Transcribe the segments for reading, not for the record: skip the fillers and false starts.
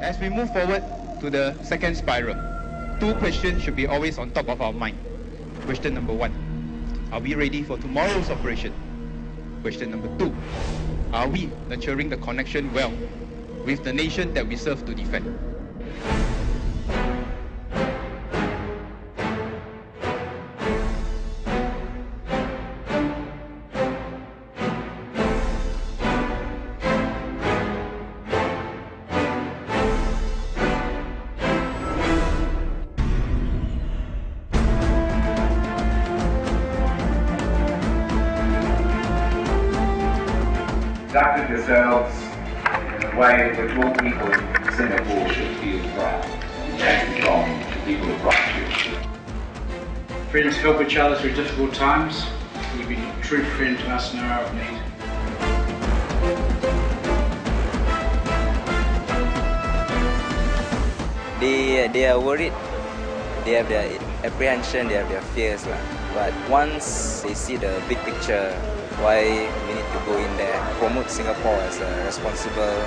As we move forward to the second spiral, two questions should be always on top of our mind. Question number 1, are we ready for tomorrow's operation? Question number 2, are we nurturing the connection well with the nation that we serve to defend? Conducted yourselves in a way which all people in Singapore should feel proud. Thank you from the people of Christchurch. Friends, help each other through difficult times. You've been a true friend to us in our hour of need. They are worried, they have their apprehension, they have their fears. But once they see the big picture, why we need to go in there, promote Singapore as a responsible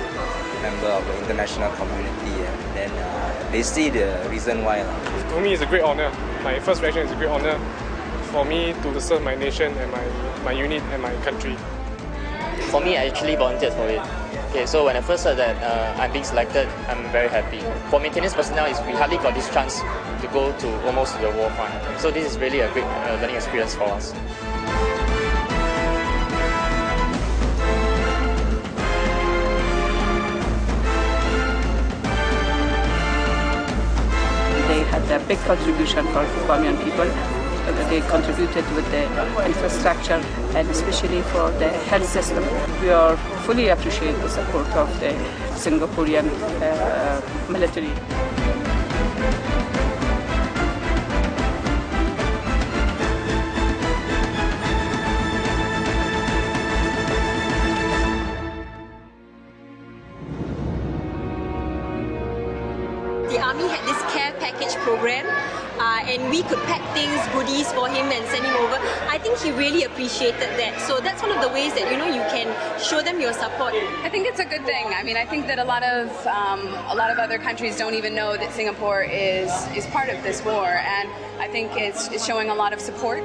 member of the international community, and then they see the reason why. For me, it's a great honour. My first reaction is a great honour for me to serve my nation and my unit and my country. For me, I actually volunteered for it. Okay, so when I first heard that I'm being selected, I'm very happy. For maintenance personnel, we hardly got this chance to go to almost to the war front. So this is really a great learning experience for us. They had a big contribution for Bamian people. They contributed with the infrastructure and especially for the health system. We are fully appreciate the support of the Singaporean military. The Army had this care package program and we could pack things, goodies for him and send him over. I think he really appreciated that. So that's one of the ways that, you can show them your support. I think it's a good thing. I mean, I think that a lot of other countries don't even know that Singapore is part of this war, and I think it's showing a lot of support.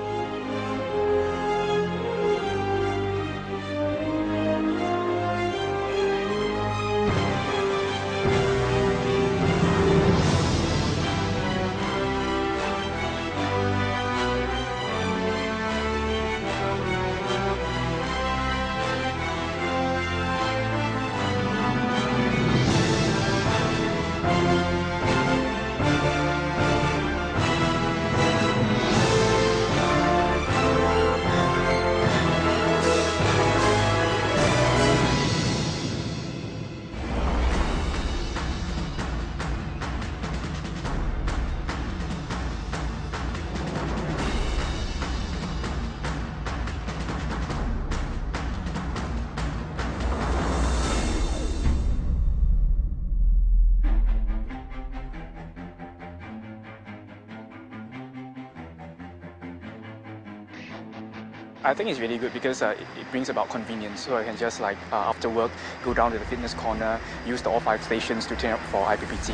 I think it's really good because it brings about convenience. So I can just after work, go down to the fitness corner, use the all 5 stations to train up for IPPT.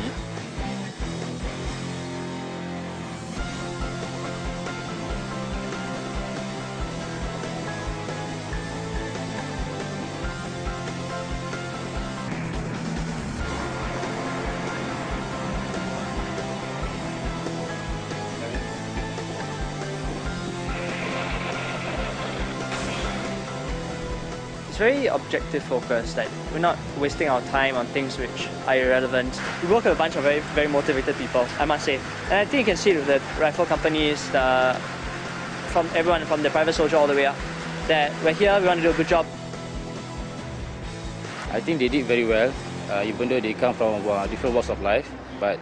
Very objective focused, like we're not wasting our time on things which are irrelevant. We work with a bunch of very, very motivated people, I must say. And I think you can see it with the rifle companies, from everyone from the private soldier all the way up, that we're here, we want to do a good job. I think they did very well, even though they come from different walks of life, but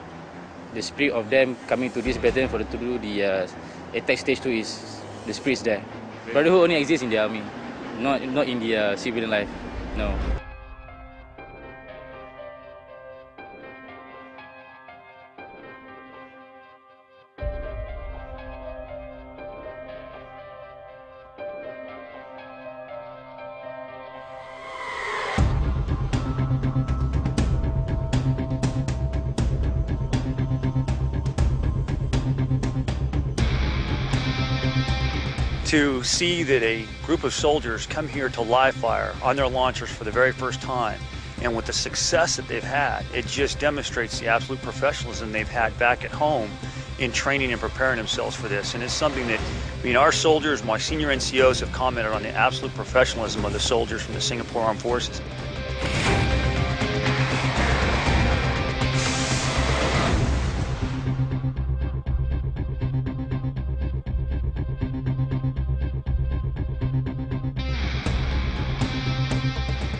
the spirit of them coming to this battalion to do the attack stage 2 is, the spirit's there. Brotherhood only exists in the army. Not in the civilian life, no. To see that a group of soldiers come here to live fire on their launchers for the very first time, and with the success that they've had, it just demonstrates the absolute professionalism they've had back at home in training and preparing themselves for this. And it's something that, our soldiers, my senior NCOs have commented on the absolute professionalism of the soldiers from the Singapore Armed Forces.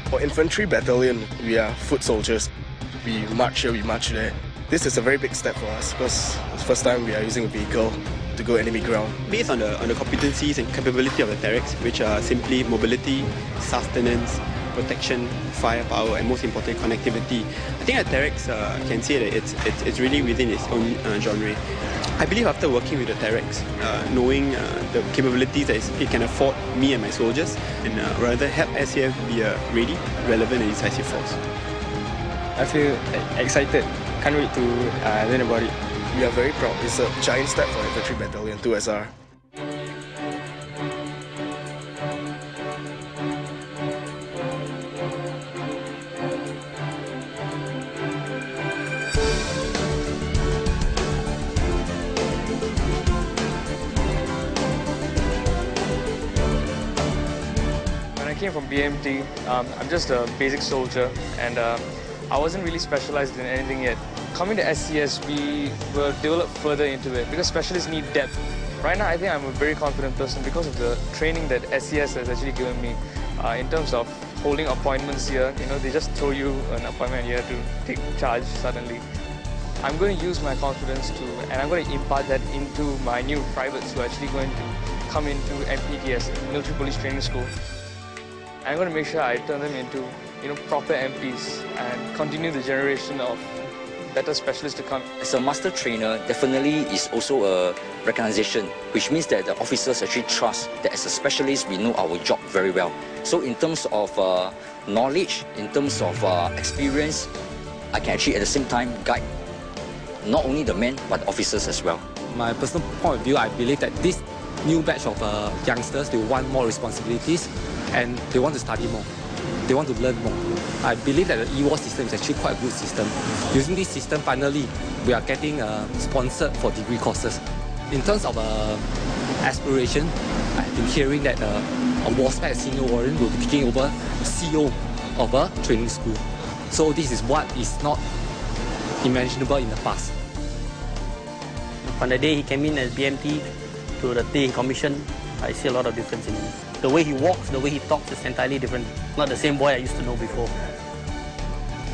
For infantry battalion, we are foot soldiers. We march here, we march there. This is a very big step for us because it's the first time we are using a vehicle to go enemy ground. Based on the competencies and capability of the Terrex, which are simply mobility, sustenance, protection, firepower, and most importantly, connectivity, I think the Terrex can say that it's really within its own genre. I believe after working with the Terrex, knowing the capabilities that it can afford me and my soldiers, and rather help SAF be a ready, relevant and decisive force. I feel excited. Can't wait to learn about it. We are very proud. It's a giant step for Infantry Battalion 2SR. When I came from BMT, I'm just a basic soldier, and I wasn't really specialized in anything yet. Coming to SCS, we were developed further into it because specialists need depth. Right now, I think I'm a very confident person because of the training that SCS has actually given me in terms of holding appointments here. They just throw you an appointment and you have to take charge suddenly. I'm going to use my confidence and I'm going to impart that into my new privates who are actually going to come into MPTS, Military Police Training School. I'm going to make sure I turn them into proper MPs and continue the generation of better specialists to come. As a master trainer, definitely is also a recognition, which means that the officers actually trust that as a specialist, we know our job very well. So in terms of knowledge, in terms of experience, I can actually at the same time guide not only the men, but the officers as well. My personal point of view, I believe that this new batch of youngsters, they want more responsibilities and they want to study more. They want to learn more. I believe that the EWAR system is actually quite a good system. Using this system, finally, we are getting sponsored for degree courses. In terms of aspiration, I've been hearing that a WASPAC senior warrant will be taking over CEO of a training school. So this is what is not imaginable in the past. From the day he came in as BMT to the day he commissioned, I see a lot of difference in him. The way he walks, the way he talks is entirely different. Not the same boy I used to know before.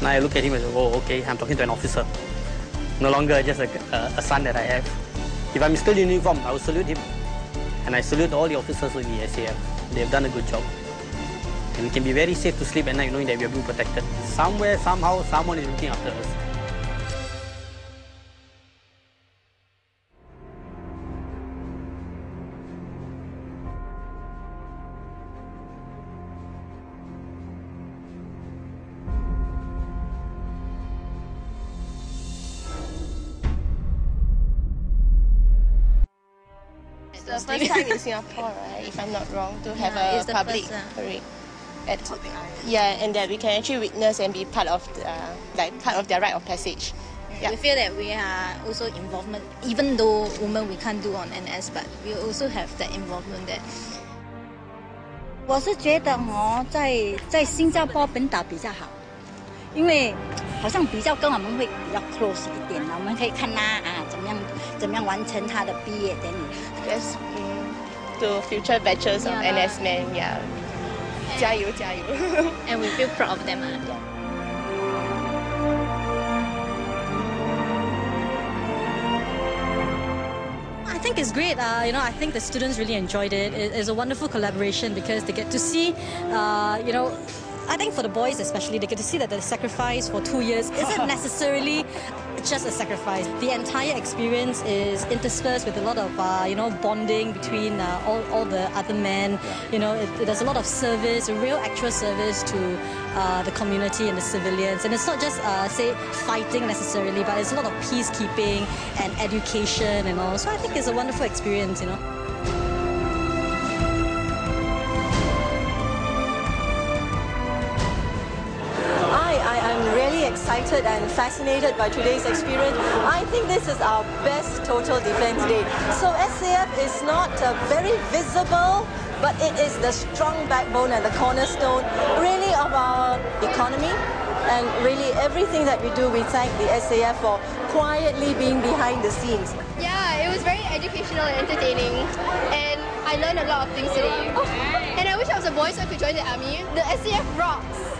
Now I look at him and say, oh, okay, I'm talking to an officer. No longer just a son that I have. If I'm still in uniform, I will salute him. And I salute all the officers in the SAF. They have done a good job. And we can be very safe to sleep at night knowing that we are being protected. Somewhere, somehow, someone is looking after us. It's the first time in Singapore, right, if I'm not wrong, to have a public parade. And that we can actually witness and be part of their rite of passage. Yeah. We feel that we are also involvement, even though women we can't do on NS, but we also have that involvement there. 我是觉得在新加坡本岛比较好，因为好像比较跟我们会比较 close 一点啦，我们可以看他怎么样完成他的毕业典礼。Yes, to future batches of NS men, yeah. 加油加油 And we feel proud of them. I think it's great. I think the students really enjoyed it. It's a wonderful collaboration because they get to see, I think for the boys especially, they get to see that the sacrifice for 2 years isn't necessarily just a sacrifice. The entire experience is interspersed with a lot of, bonding between all the other men. There's a lot of service, a real actual service to the community and the civilians. And it's not just, say, fighting necessarily, but it's a lot of peacekeeping and education and all. So I think it's a wonderful experience, excited and fascinated by today's experience. I think this is our best Total Defence Day. So SAF is not very visible, but it is the strong backbone and the cornerstone really of our economy. And really everything that we do, we thank the SAF for quietly being behind the scenes. Yeah, it was very educational and entertaining, and I learned a lot of things today. And I wish I was a boy so I could join the army. The SAF rocks!